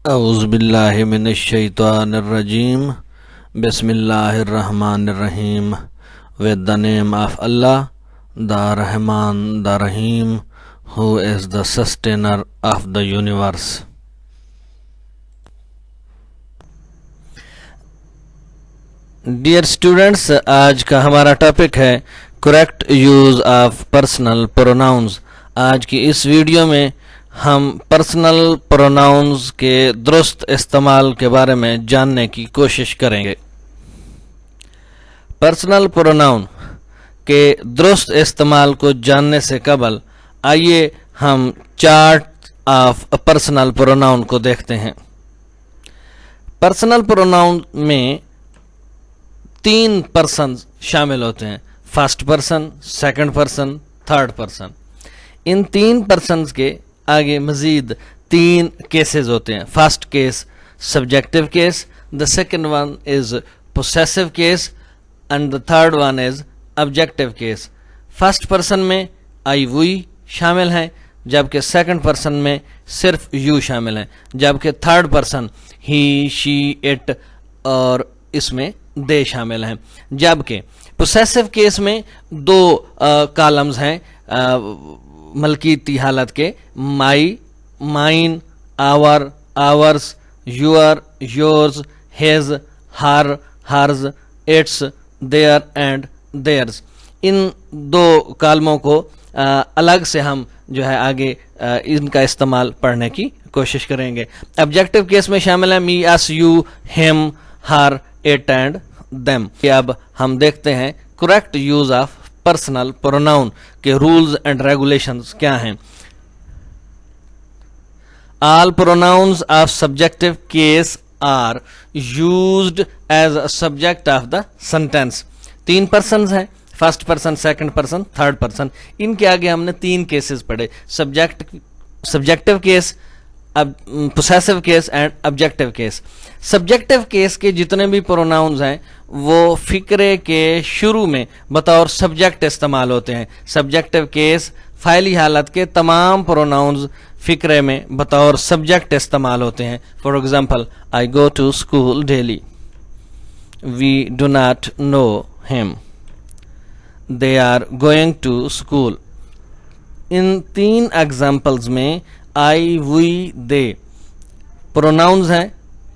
اعوذ باللہ من الشیطان الرجیم بسم اللہ الرحمن الرحیم with the name of Allah, the Rahman, the Rahim, who is the sustainer of the universe. Dear students, آج کا ہمارا ٹاپک ہے correct use of personal pronouns. آج کی اس ویڈیو میں ہم پرسنل پروناؤنز کے درست استعمال کے بارے میں جاننے کی کوشش کریں گے. پرسنل پروناؤن کے درست استعمال کو جاننے سے قبل آئیے ہم چارٹ آف پرسنل پروناؤن کو دیکھتے ہیں. پرسنل پروناؤن میں 3 پرسن شامل ہوتے ہیں: first person, second person, third person. ان 3 پرسنز کے آگے مزید 3 کیسز ہوتے ہیں. First case subjective case, the second one is possessive case and the third one is objective case. First person میں آئی وی شامل ہیں، جبکہ سیکنڈ پرسن میں صرف یو شامل ہیں، جبکہ third person he, she, it اور اس میں دے شامل ہیں. جبکہ پوسیسو کیس میں 2 کالمز ہیں ملکیتی حالت کے: my, mine, our, ours, your, yours, his, her, hers, its, their and theirs. ان 2 کالموں کو الگ سے ہم جو ہے آگے ان کا استعمال پڑھنے کی کوشش کریں گے. آبجیکٹو کیس میں شامل ہیں می، اس، یو، ہم، ہر، اٹ اینڈ دیم. اب ہم دیکھتے ہیں correct use of personal pronoun کے رولز اینڈ ریگولیشنز کیا ہیں. All pronouns of subjective case are used as a subject of the sentence. 3 persons ہیں: first person, second person, third person. ان کے آگے ہم نے 3 کیسز پڑھے: subjective case, possessive case and objective case. Subjective case کے جتنے بھی پروناؤنز ہیں وہ فقرے کے شروع میں بطور سبجیکٹ استعمال ہوتے ہیں. سبجیکٹو کیس فعلی حالت کے تمام پروناؤنز فقرے میں بطور سبجیکٹ استعمال ہوتے ہیں. For example, I go to school daily, we do not know him, they are going to school. ان 3 ایگزامپلز میں آئی، وی، دے پروناؤنز ہیں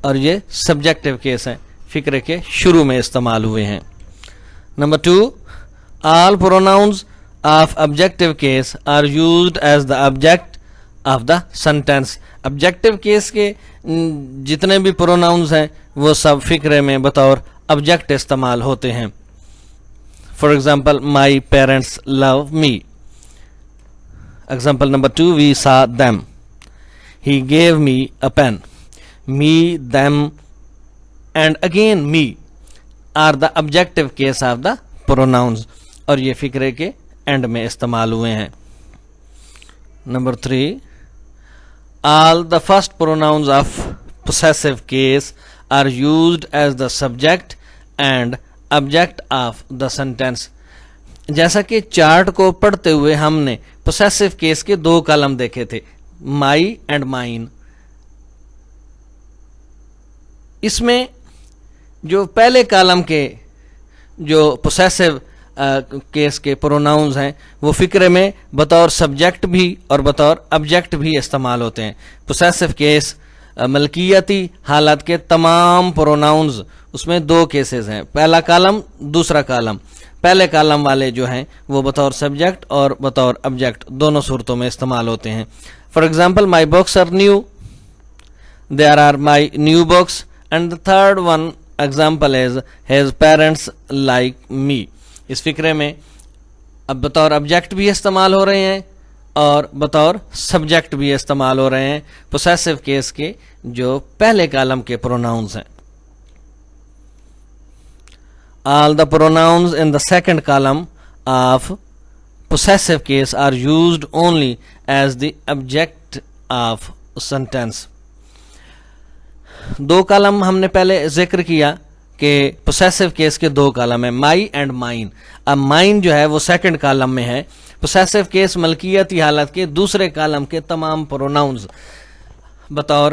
اور یہ سبجیکٹو کیس ہیں، فقرے کے شروع میں استعمال ہوئے ہیں. Number 2، all pronouns of objective case are used as the object of the sentence. Objective case کے جتنے بھی پروناؤنز ہیں وہ سب فقرے میں بطور آبجیکٹ استعمال ہوتے ہیں. For example, my parents love me. Example number 2, we saw them. He gave me a pen. Me, them, and again me are the objective case of the pronouns. اور یہ فقرے کے اینڈ میں استعمال ہوئے ہیں. Number 3, all the first pronouns of possessive case are used as the subject and object of the sentence. جیسا کہ چارٹ کو پڑھتے ہوئے ہم نے پوسیسو کیس کے 2 کالم دیکھے تھے: مائی اینڈ مائن. اس میں جو پہلے کالم کے جو پوسیسو کیس کے پروناؤنز ہیں وہ فقرے میں بطور سبجیکٹ بھی اور بطور آبجیکٹ بھی استعمال ہوتے ہیں. پوسیسو کیس ملکیتی حالت کے تمام پروناؤنز، اس میں 2 کیسز ہیں: پہلا کالم، دوسرا کالم. پہلے کالم والے جو ہیں وہ بطور سبجیکٹ اور بطور آبجیکٹ دونوں صورتوں میں استعمال ہوتے ہیں. For example, my books are new, there are my new books. And the third one example is his parents like me. اس فقرے میں اب بطور آبجیکٹ بھی استعمال ہو رہے ہیں اور بطور سبجیکٹ بھی استعمال ہو رہے ہیں پوسیسو کیس کے جو پہلے کالم کے پروناؤنز ہیں. All the pronouns in the second column of possessive case are used only as the object of sentence. 2 column ہم نے پہلے ذکر کیا کہ possessive case کے 2 کالم ہیں: مائی اینڈ مائن. اب مائن جو ہے وہ سیکنڈ کالم میں ہے. possessive case ملکیتی حالت کے دوسرے کالم کے تمام پروناؤنز بطور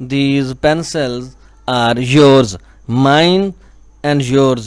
these pencils are yours. mine and yours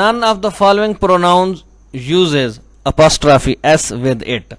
none of the following pronouns uses apostrophe s with it.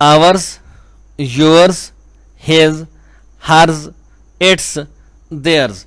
ours, yours, his, hers, its, theirs.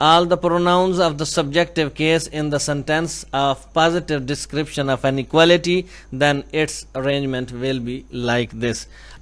all the pronouns of the subjective case in the sentence of positive description of an equality, then its arrangement will be like this.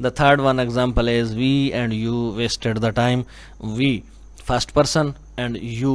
The third one example is we and you wasted the time. We first person and you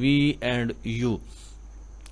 we and you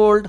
old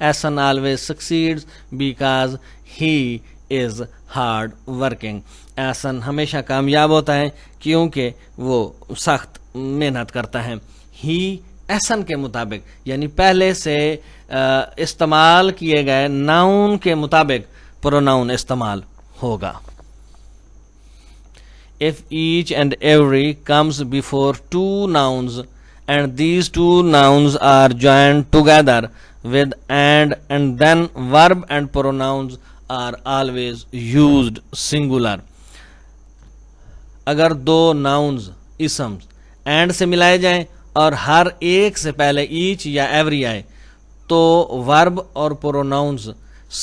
Asan always succeeds because he is hard working. Asan ہمیشہ کامیاب ہوتا ہے کیونکہ وہ سخت محنت کرتا ہے. He ایسن کے مطابق یعنی پہلے سے استعمال کیے گئے ناؤن کے مطابق پروناؤن استعمال ہوگا. If each and every comes before two nouns and these two nouns are joined together with and then verb and pronouns are always used singular. اگر دو ناؤنز اسمز اینڈ سے ملائے جائیں اور ہر ایک سے پہلے ایچ یا ایوری آئے تو ورب اور پروناؤنز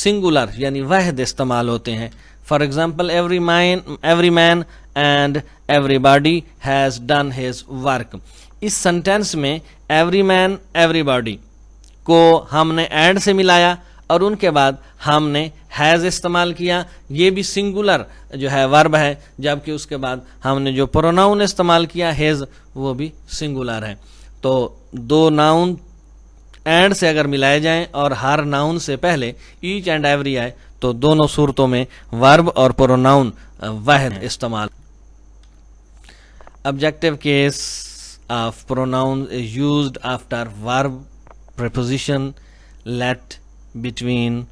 سنگولر یعنی واحد استعمال ہوتے ہیں. For example every man and every body has done his work. اس سینٹینس میں ایوری مین ایوری باڈی کو ہم نے اینڈ سے ملایا اور ان کے بعد ہم نے ہیز استعمال کیا. یہ بھی سنگولر جو ہے ورب ہے, جبکہ اس کے بعد ہم نے جو پروناؤن استعمال کیا ہیز وہ بھی سنگولر ہے. تو دو ناؤن اینڈ سے اگر ملائے جائیں اور ہر ناؤن سے پہلے ایچ اینڈ ایوری آئے تو دونوں صورتوں میں ورب اور پروناؤن واحد استعمال. Objective case of pronoun is used after verb, preposition, let, between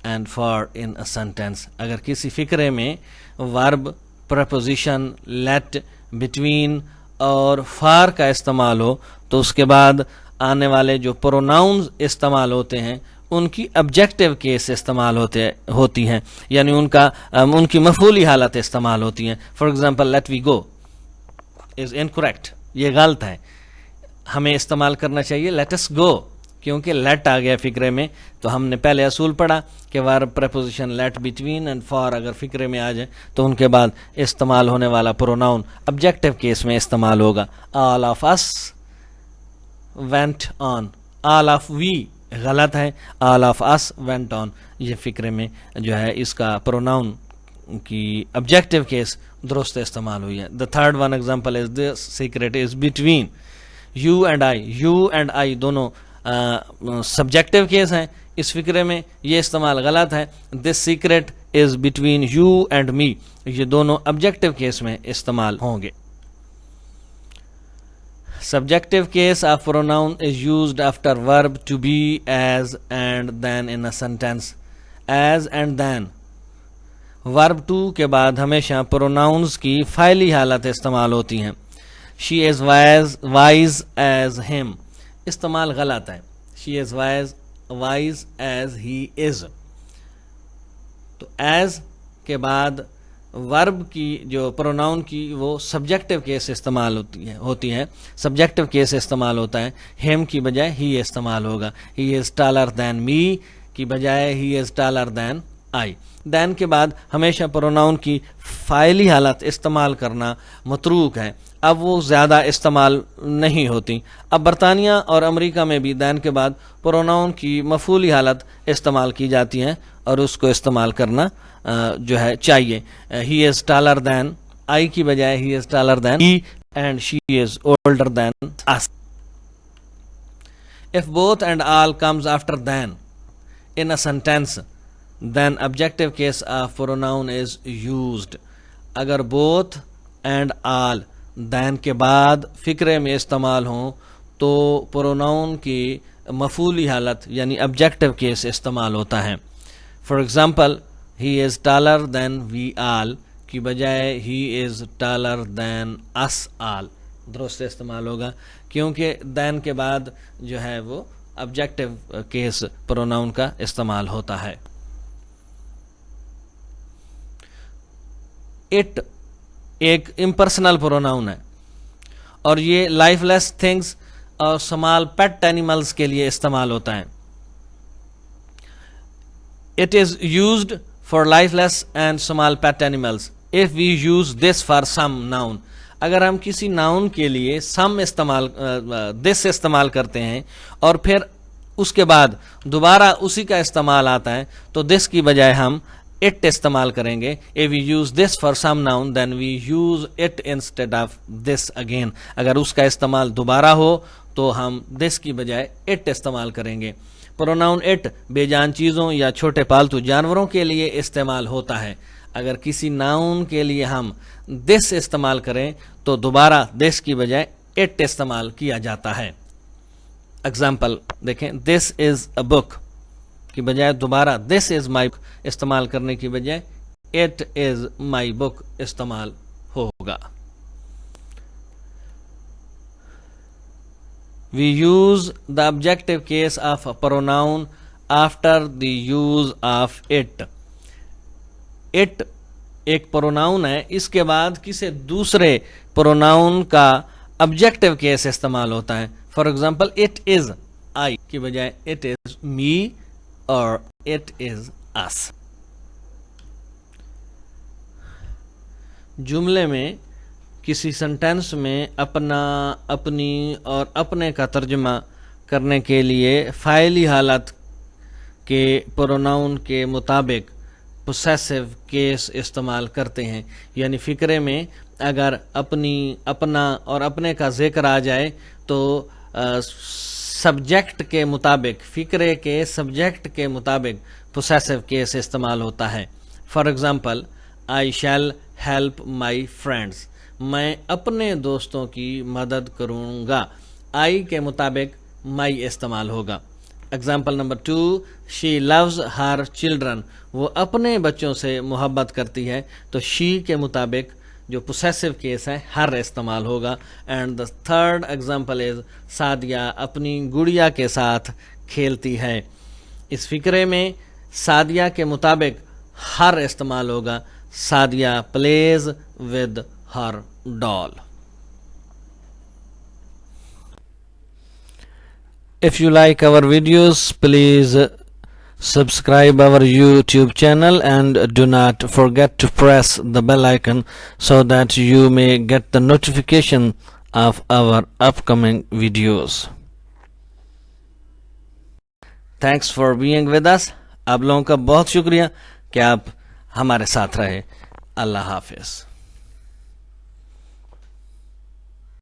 and for in a sentence. اگر کسی فقرے میں verb, preposition, let, between اور for کا استعمال ہو تو اس کے بعد آنے والے جو پروناؤنز استعمال ہوتے ہیں ان کی آبجیکٹیو کیس استعمال ہوتی ہیں, یعنی ان کی مفعولی حالت استعمال ہوتی ہیں. For example let we go is incorrect, یہ غلط ہے, ہمیں استعمال کرنا چاہیے لیٹ اس گو, کیونکہ لیٹ آ گیا فقرے میں. تو ہم نے پہلے اصول پڑھا کہ verb, preposition, let, between and for اگر فقرے میں آ جائے تو ان کے بعد استعمال ہونے والا پروناؤن آبجیکٹیو کیس میں استعمال ہوگا. All of us went on, all of we غلط ہے, آل آف اس وینٹ آن یہ فقرے میں جو ہے اس کا پروناؤن کی آبجیکٹیو کیس درست استعمال ہوئی ہے. The third one example is this secret is between you and I. You and I دونوں سبجیکٹیو کیس ہیں, اس فقرے میں یہ استعمال غلط ہے. This secret is between you and me, یہ دونوں آبجیکٹیو کیس میں استعمال ہوں گے. Subjective case of pronoun is used after verb to be, as, and, then in a sentence. As and then verb to کے بعد ہمیشہ pronouns کی فعلی حالت استعمال ہوتی ہیں. She is wise as him استعمال غلط ہے. She is wise as he is. تو as کے بعد ورب کی جو پروناؤن کی وہ سبجیکٹیو کیس استعمال ہوتی ہے. سبجیکٹیو کیس استعمال ہوتا ہے, ہیم کی بجائے ہی استعمال ہوگا. ہی از ٹالر دین می کی بجائے ہی از ٹالر دین آئی. دین کے بعد ہمیشہ پروناؤن کی فاعلی حالت استعمال کرنا متروک ہے, اب وہ زیادہ استعمال نہیں ہوتی. اب برطانیہ اور امریکہ میں بھی دین کے بعد پروناؤن کی مفعولی حالت استعمال کی جاتی ہیں اور اس کو استعمال کرنا جو ہے چاہیے. ہی از ٹالر دین آئی کی بجائے he is taller than he and she is older than us. If both and all comes after then in a sentence, then objective case of pronoun is used. اگر both and all then کے بعد فقرے میں استعمال ہوں تو pronoun کی مفعولی حالت یعنی آبجیکٹیو کیس استعمال ہوتا ہے. For example he is taller than we all کی بجائے he is taller than us all درست استعمال ہوگا, کیونکہ then کے بعد جو ہے وہ آبجیکٹیو کیس پروناؤن کا استعمال ہوتا ہے. it ایک امپرسنل پروناؤن ہے اور یہ لائف لیس تھنگس اور اسمال پیٹ اینیملس کے لیے استعمال ہوتا ہے. It is used for lifeless and small pet animals. If we use this for some noun, اگر ہم کسی ناؤن کے لیے some this استعمال کرتے ہیں اور پھر اس کے بعد دوبارہ اسی کا استعمال آتا ہے تو this کی بجائے ہم it استعمال کریں گے. If we use this for some noun, then we use it instead of this again. اگر اس کا استعمال دوبارہ ہو تو ہم this کی بجائے it استعمال کریں گے. پروناؤن اٹ بے جان چیزوں یا چھوٹے پالتو جانوروں کے لیے استعمال ہوتا ہے. اگر کسی ناؤن کے لیے ہم دس استعمال کریں تو دوبارہ دس کی بجائے اٹ استعمال کیا جاتا ہے. اگزامپل دیکھیں, دس از اے بک کی بجائے دوبارہ دس از مائی بک استعمال کرنے کی بجائے اٹ از مائی بک استعمال ہوگا. We use the objective case of a pronoun after the use of it. It ایک پروناؤن ہے, اس کے بعد کسی دوسرے پروناؤن کا آبجیکٹو کیس استعمال ہوتا ہے. فار ایگزامپل, اٹ از آئی کی بجائے اٹ از می اور اٹ از اس. جملے میں کسی سنٹینس میں اپنا, اپنی اور اپنے کا ترجمہ کرنے کے لیے فاعلی حالت کے پروناؤن کے مطابق پوسیسو کیس استعمال کرتے ہیں. یعنی فقرے میں اگر اپنی, اپنا اور اپنے کا ذکر آ جائے تو سبجیکٹ کے مطابق, فقرے کے سبجیکٹ کے مطابق پوسیسو کیس استعمال ہوتا ہے. For example, I shall help my friends, میں اپنے دوستوں کی مدد کروں گا. آئی کے مطابق مائی استعمال ہوگا. ایگزامپل نمبر 2, شی لوز ہر چلڈرن, وہ اپنے بچوں سے محبت کرتی ہے, تو شی کے مطابق جو پوسیسو کیس ہے ہر استعمال ہوگا. And the third example is, Sadia اپنی گڑیا کے ساتھ کھیلتی ہے. اس فقرے میں سعدیہ کے مطابق ہر استعمال ہوگا. سعدیہ پلیز ود ہر ڈال. If you like our videos, please subscribe our YouTube channel and do not forget to press the bell icon so that you may get the notification of our upcoming videos. Thanks for being with us. آپ لوگوں کا بہت شکریہ کہ آپ ہمارے ساتھ رہے. اللہ حافظ.